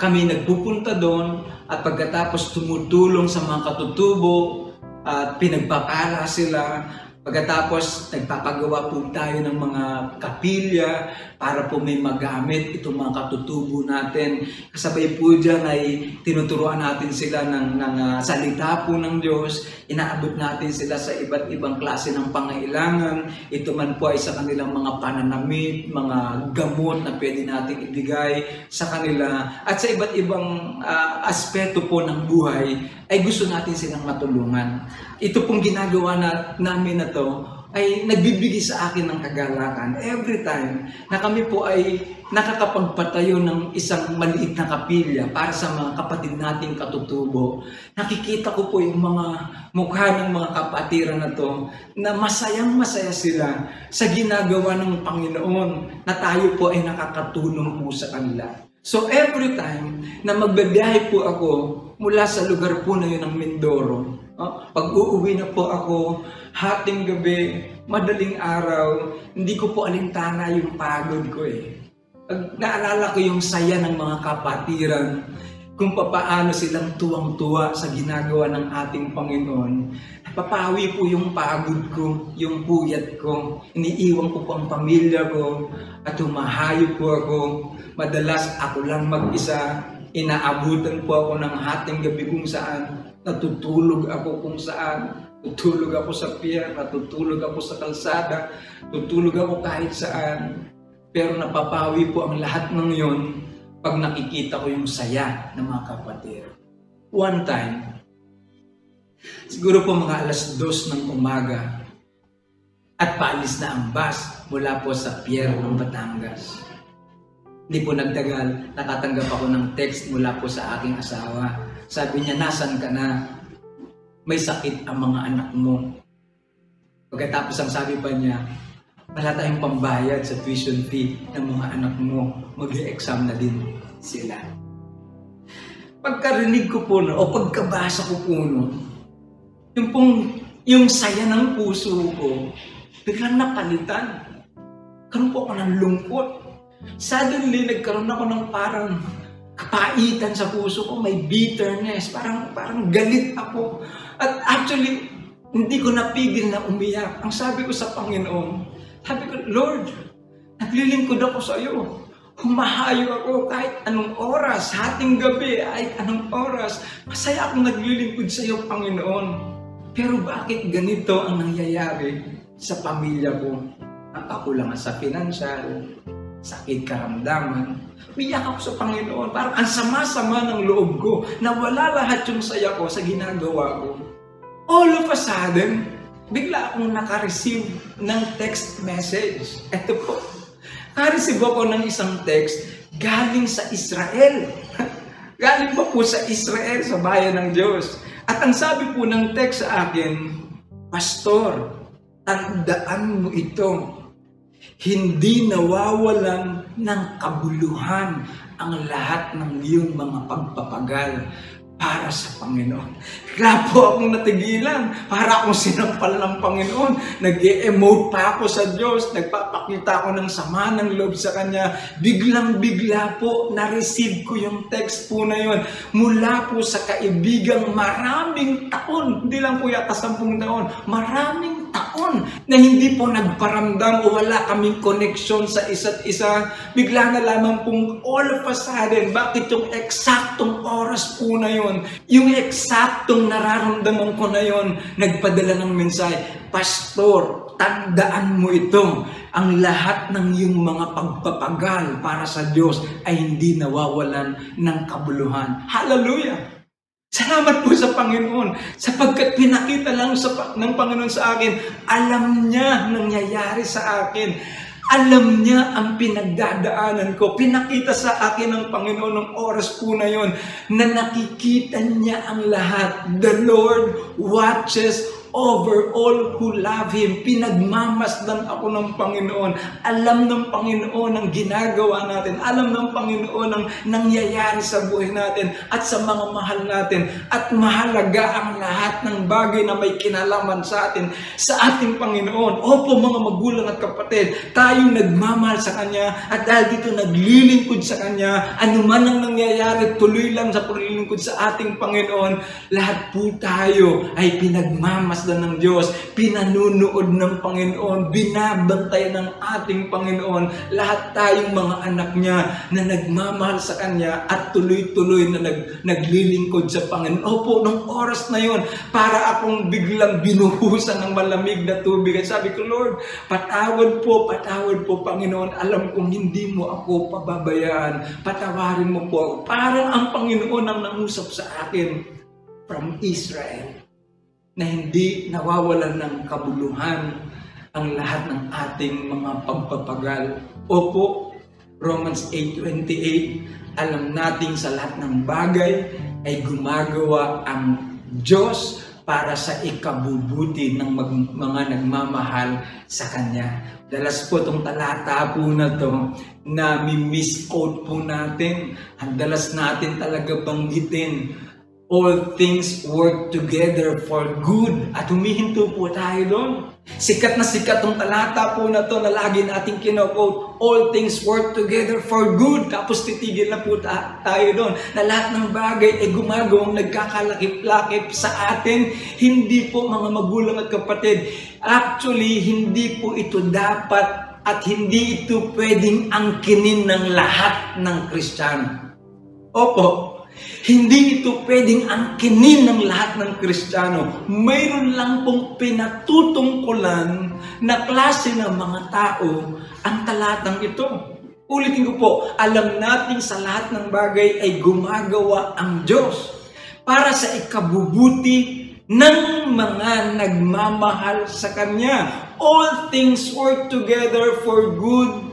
kami nagpupunta doon at pagkatapos tumutulong sa mga katutubo at pinagpapala sila, pagkatapos nagpapagawa po tayo ng mga kapilya para po may magamit itong mga katutubo natin. Kasabay po dyan ay tinuturuan natin sila ng salita po ng Diyos, inaabot natin sila sa iba't ibang klase ng pangailangan. Ito man po ay sa kanilang mga pananamit, mga gamot na pwede natin ibigay sa kanila, at sa iba't ibang aspeto po ng buhay ay gusto natin silang matulungan. Ito pong ginagawa namin na to ay nagbibigay sa akin ng kagalakan every time na kami po ay nakakapagpatayo ng isang maliit na kapilya para sa mga kapatid nating katutubo. Nakikita ko po yung mga mukha ng mga kapatiran na to na masayang-masaya sila sa ginagawa ng Panginoon na tayo po ay nakakatulong po sa kanila. So every time na magbabiyahe po ako mula sa lugar po na yun ng Mindoro, pag uuwi na po ako, hating gabi, madaling araw, hindi ko po alintana yung pagod ko eh. Pag naalala ko yung saya ng mga kapatiran, kung papaano silang tuwang-tuwa sa ginagawa ng ating Panginoon, papawi po yung pagod ko, yung puyat ko, iniiwan ko po ang pamilya ko, at humahayo po ako. Madalas ako lang mag-isa, inaabutan po ako ng hating gabi kung saan, natutulog ako kung saan, tutulog ako sa pier, natutulog ako sa kalsada, tutulog ako kahit saan. Pero napapawi po ang lahat ng yon pag nakikita ko yung saya ng mga kapatid. One time, siguro po mga 2:00 ng umaga, at paalis na ang bus mula po sa pier ng Batangas. Hindi po nagtagal, nakatanggap ako ng text mula po sa aking asawa. Sabi niya, nasan ka na? May sakit ang mga anak mo. Pagkatapos ang sabi pa niya, wala tayong pambayad sa tuition fee ng mga anak mo. Mag-e-exam na din sila. Pagkarinig ko po o pagkabasa ko po yung saya ng puso ko, biglang napalitan. Karoon po ako ng lungkot. Suddenly, nagkaroon ako ng parang kapaitan sa puso ko, may bitterness, parang galit ako. At actually, hindi ko napigil na umiyak. Ang sabi ko sa Panginoon, sabi ko, Lord, naglilingkod ako sa iyo. Humahayo ako kahit anong oras, hating gabi, kahit anong oras. Masaya akong naglilingkod sa iyo, Panginoon. Pero bakit ganito ang nangyayari sa pamilya ko? Nakakulangan sa financial, sakit karamdaman. Umiyak ako sa Panginoon. Parang ang sama-sama ng loob ko na wala lahat yung saya ko sa ginagawa ko. All of a sudden, bigla akong naka-receive ng text message. Ito po. Naka-receive ako ng isang text galing sa Israel. Galing pa po sa Israel, sa bayan ng Diyos. At ang sabi po ng text sa akin, Pastor, tandaan mo ito. Hindi nawawalan ng kabuluhan ang lahat ng iyong mga pagpapagal. para sa Panginoon. Kaya po akong natigilan, para akong sinampal ng Panginoon. Nag-e-emote pa ako sa Diyos, nagpapakita ako ng sama ng loob sa Kanya. Biglang-bigla po, na-receive ko yung text po na yun. Mula po sa kaibigang maraming taon, hindi lang po yata 10 taon, maraming taon na hindi po nagparamdam o wala kaming connection sa isa't isa. Bigla na lamang pong all of a sudden, bakit yung eksaktong oras po na yun, yung eksaktong nararamdaman ko na yun, nagpadala ng mensahe, Pastor, tandaan mo ito, ang lahat ng iyong mga pagpapagal para sa Diyos ay hindi nawawalan ng kabuluhan. Hallelujah! Salamat po sa Panginoon, sapagkat pinakita lang ng Panginoon sa akin, alam niya nangyayari sa akin. Alam niya ang pinagdadaanan ko. Pinakita sa akin ng Panginoon ng oras po na yon na nakikita niya ang lahat. The Lord watches over all who love Him. Pinagmamasdan ako ng Panginoon. Alam ng Panginoon ang ginagawa natin. Alam ng Panginoon ang nangyayari sa buhay natin at sa mga mahal natin. At mahalaga ang lahat ng bagay na may kinalaman sa atin, sa ating Panginoon. Opo mga magulang at kapatid, tayong nagmamahal sa Kanya at dahil dito naglilingkod sa Kanya, anuman ang nangyayari, tuloy lang sa paglilingkod sa ating Panginoon. Lahat po tayo ay pinagmamasdan ng Diyos, pinanunood ng Panginoon, binabantayan ng ating Panginoon. Lahat tayong mga anak niya na nagmamahal sa Kanya at tuloy-tuloy na naglilingkod sa Panginoon. Opo, nung oras na yon, para akong biglang binuhusan ng malamig na tubig. At sabi ko, Lord, patawad po, Panginoon. Alam kong hindi mo ako pababayaan. Patawarin mo po ako. Parang ang Panginoon ang nangusap sa akin from Israel, na hindi nawawalan ng kabuluhan ang lahat ng ating mga pagpapagal. Opo, Romans 8:28, alam natin sa lahat ng bagay ay gumagawa ang Diyos para sa ikabubuti ng mga nagmamahal sa Kanya. Dalas po itong talata po na to na misquote po natin. Ang dalas natin talaga banggitin, all things work together for good. At humihinto po tayo doon. Sikat na sikat tong talata po na to na lagi nating kino-quote. All things work together for good. Tapos titigil na po tayo doon. Na lahat ng bagay ay gumagawang nagkakalakip-lakip sa atin. Hindi po mga magulang at kapatid. Actually, hindi po ito dapat at hindi ito pwedeng angkinin ng lahat ng Kristiyano. Opo. Hindi ito pwedeng angkinin ng lahat ng Kristiyano. Mayroon lang pong pinatutungkulan na klase ng mga tao ang talatang ito. Ulitin ko po, alam natin sa lahat ng bagay ay gumagawa ang Diyos para sa ikabubuti ng mga nagmamahal sa Kanya. All things work together for good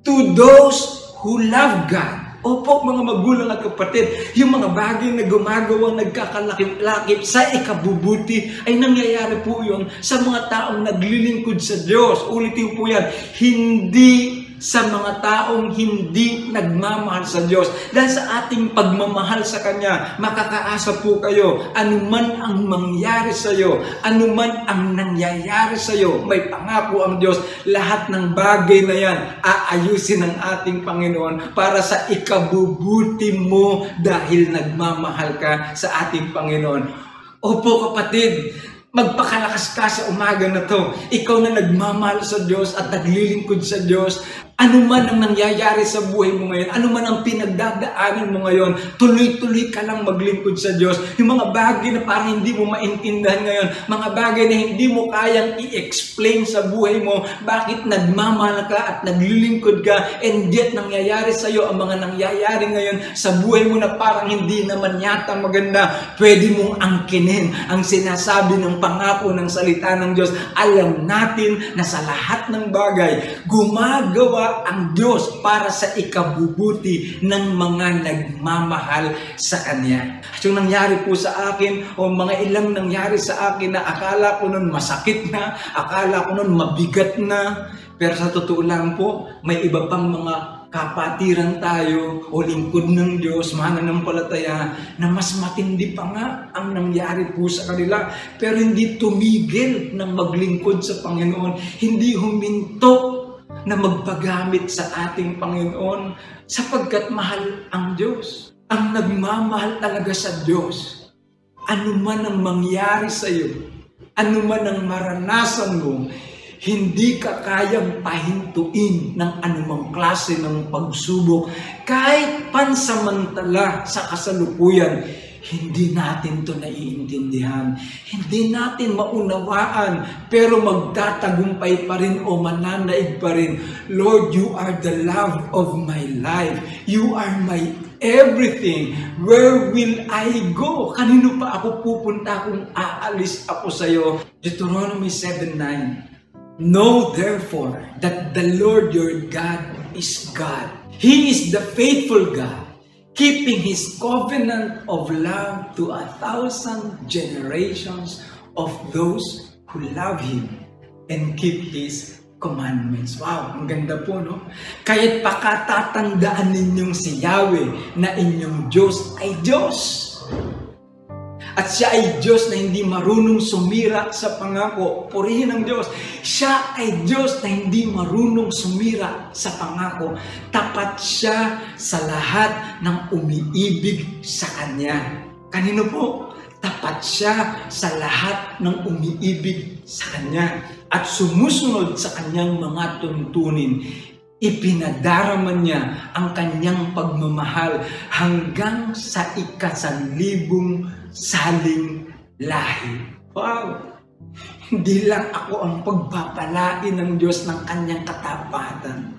to those who love God. Opo mga magulang at kapatid, yung mga bagay na gumagawa nagkakalakip-lakip sa ikabubuti ay nangyayari po yun sa mga taong naglilingkod sa Diyos. Ulitin po yan, hindi sa mga taong hindi nagmamahal sa Diyos. Dahil sa ating pagmamahal sa Kanya, makakaasa po kayo, anuman ang mangyari sa iyo, anuman ang nangyayari sa iyo, may pangako ang Diyos, lahat ng bagay na yan, aayusin ng ating Panginoon para sa ikabubuti mo dahil nagmamahal ka sa ating Panginoon. Opo kapatid, magpakalakas ka sa umaga na to. Ikaw na nagmamahal sa Diyos at naglilingkod sa Diyos. Ano man ang nangyayari sa buhay mo ngayon, ano man ang pinagdadaanan mo ngayon, tuloy-tuloy ka lang maglingkod sa Diyos. Yung mga bagay na parang hindi mo maintindihan ngayon, mga bagay na hindi mo kayang i-explain sa buhay mo, bakit nagmamahal ka at naglilingkod ka, and yet nangyayari sa iyo ang mga nangyayari ngayon sa buhay mo na parang hindi naman yata maganda, pwede mong angkinin ang sinasabi ng pangako ng salita ng Diyos. Alam natin na sa lahat ng bagay, gumagawa ang Diyos para sa ikabubuti ng mga nagmamahal sa Kanya. At yung nangyari po sa akin, o mga ilang nangyari sa akin na akala ko nun masakit na, akala ko nun mabigat na, pero sa totoo lang po, may iba pang mga kapatiran tayo o lingkod ng Diyos, mananampalataya, na mas matindi pa nga ang nangyari po sa kanila. Pero hindi tumigil ng maglingkod sa Panginoon. Hindi huminto na magpagamit sa ating Panginoon sapagkat mahal ang Diyos. Ang nagmamahal talaga sa Diyos, ano man ang mangyari sa iyo, ano man ang maranasan mo, hindi ka kayang pahintuin ng anumang klase ng pagsubok. Kahit pansamantala sa kasalukuyan, hindi natin to naiintindihan. Hindi natin maunawaan, pero magtatagumpay pa rin o mananaig pa rin. Lord, you are the love of my life. You are my everything. Where will I go? Kanino pa ako pupunta kung aalis ako sa iyo? Deuteronomy 7:9. Know therefore that the Lord your God is God. He is the faithful God, keeping His covenant of love to 1,000 generations of those who love Him and keep His commandments. Wow, ang ganda po, no? Kaya't pakatatandaan ninyong si Yahweh na inyong Diyos ay Diyos. At siya ay Diyos na hindi marunong sumira sa pangako. Purihin ang Diyos. Siya ay Diyos na hindi marunong sumira sa pangako. Tapat siya sa lahat ng umiibig sa Kanya. Kanino po? Tapat siya sa lahat ng umiibig sa Kanya. At sumusunod sa Kanyang mga tuntunin. Ipinadarama niya ang Kanyang pagmamahal hanggang sa 1,000 saling lahi. Wow! Hindi lang ako ang pagpapalain ng Diyos ng Kanyang katapatan.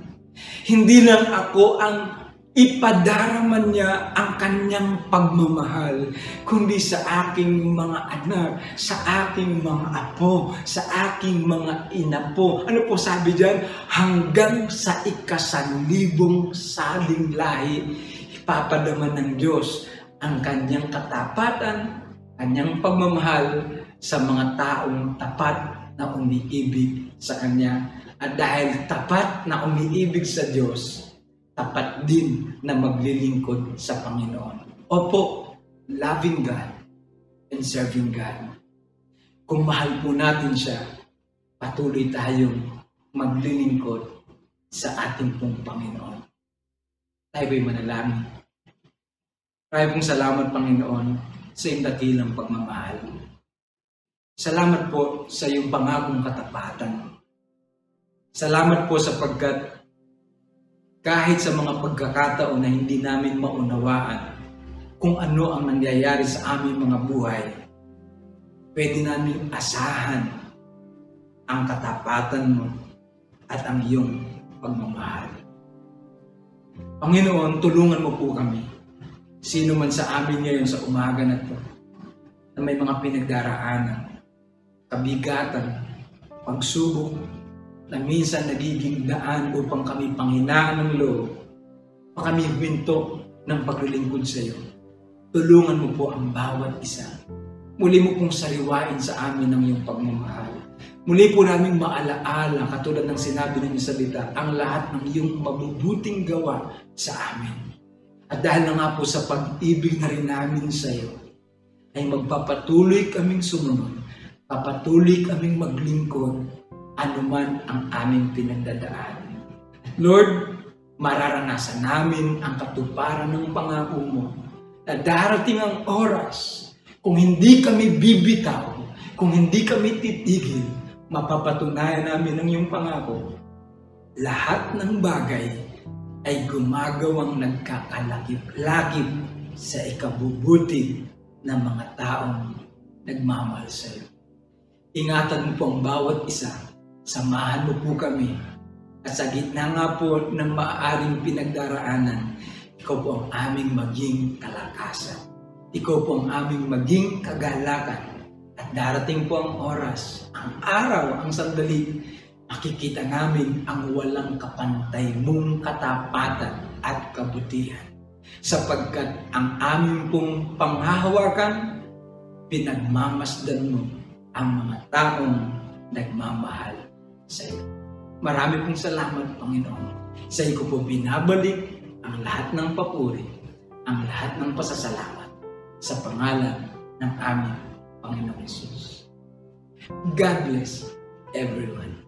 Hindi lang ako ang ipadarama niya ang Kanyang pagmamahal, kundi sa aking mga anak, sa aking mga apo, sa aking mga inapo. Ano po sabi diyan? Hanggang sa 1,000 saling lahi, ipapadama ng Diyos ang Kanyang katapatan, Kanyang pagmamahal sa mga taong tapat na umiibig sa Kanya. At dahil tapat na umiibig sa Diyos, tapat din na maglilingkod sa Panginoon. Opo, loving God and serving God. Kung mahal po natin siya, patuloy tayong maglilingkod sa ating pong Panginoon. Tayo ba'y manalangin? Maraming pong salamat, Panginoon, sa iyong dakilang pagmamahal. Salamat po sa iyong pangakong katapatan. Salamat po sapagkat kahit sa mga pagkakataon na hindi namin maunawaan kung ano ang nangyayari sa aming mga buhay, pwede namin asahan ang katapatan mo at ang iyong pagmamahal. Panginoon, tulungan mo po kami. Sino man sa amin ngayon sa umaga na ito, na may mga pinagdaraanan, kabigatan, pagsubok, na minsan nagiging daan upang kami panghinaan ng loob, pa kami huminto ng paglilingkod sa iyo. Tulungan mo po ang bawat isa. Muli mo pong sariwain sa amin ng iyong pagmamahal. Muli po namin maalaala, katulad ng sinabi ng iyong salita, ang lahat ng iyong mabubuting gawa sa amin. At dahil na nga po sa pag-ibig na rin namin sa iyo, ay magpapatuloy kaming sumunod, papatuloy kaming maglingkod, anuman ang aming pinagdadaan. Lord, mararanasan namin ang katuparan ng pangako mo na darating ang oras, kung hindi kami bibitaw, kung hindi kami titigil, mapapatunayan namin ang iyong pangako. Lahat ng bagay ay gumagawang nagkakalakip-lakip sa ikabubuti ng mga taong nagmamahal sa iyo. Ingatan mo po ang bawat isa. Samahan mo po kami. At sa gitna nga po ng maaaring pinagdaraanan, ikaw po ang aming maging kalakasan. Ikaw po ang aming maging kagalakan. At darating po ang oras, ang araw, ang sandali, makikita namin ang walang kapantay mong katapatan at kabutihan. Sapagkat ang aming pong panghahawakan, pinagmamasdan mo ang mga taong nagmamahal sa iyo. Marami pong salamat, Panginoon. Sa iyo ko po binabalik ang lahat ng papuri, ang lahat ng pasasalamat sa pangalan ng aming Panginoong Jesus. God bless everyone.